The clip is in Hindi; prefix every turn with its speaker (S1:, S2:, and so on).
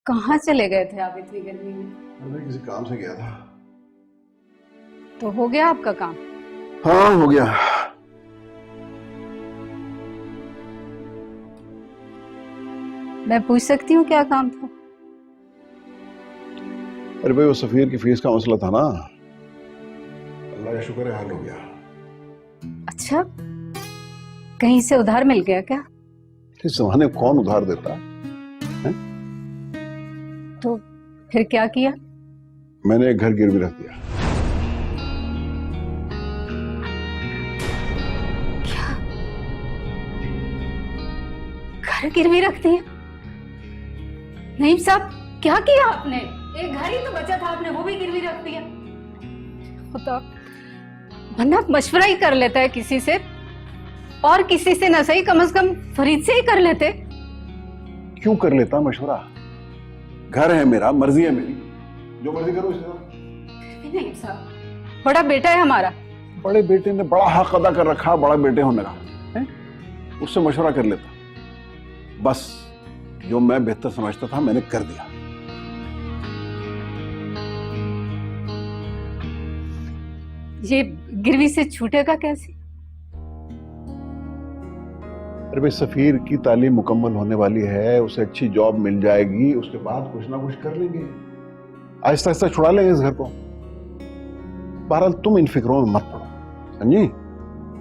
S1: कहाँ चले गए थे आप इतनी गर्मी में?
S2: मैं किसी काम से गया था।
S1: तो हो गया आपका काम?
S2: हाँ हो गया।
S1: मैं पूछ सकती हूँ क्या काम था?
S2: अरे भाई वो सफीर की फीस का मसला था ना, अल्लाह का शुक्र है हल हो गया।
S1: अच्छा, कहीं से उधार मिल गया क्या?
S2: इस जमाने में कौन उधार देता है?
S1: तो फिर क्या किया?
S2: मैंने एक घर गिरवी रख दिया।
S1: क्या? घर गिरवी रख दिया? नईम साहब, क्या किया आपने? एक घर ही तो बचा था, आपने वो भी गिरवी रख दिया। खुदा, वरना मशवरा ही कर लेता है किसी से, और किसी से न सही कम से कम फरीद से ही कर लेते।
S2: क्यों कर लेता मशवरा? घर है मेरा, मर्जी है मेरी, जो मर्जी करो इसके।
S1: नहीं साहब, बड़ा बेटा है हमारा।
S2: बड़े बेटे ने बड़ा हक अदा कर रखा, बड़ा बेटे होने का है? उससे मशवरा कर लेता। बस जो मैं बेहतर समझता था मैंने कर दिया।
S1: ये गिरवी से छूटेगा कैसे?
S2: अरे भाई सफीर की तालीम मुकम्मल होने वाली है, उसे अच्छी जॉब मिल जाएगी, उसके बाद कुछ ना कुछ कर लेंगे, आहिस्ता आहिस्ता छुड़ा लेंगे इस घर को। बहरहाल तुम इन फिक्रों में मत पड़ो, समझी?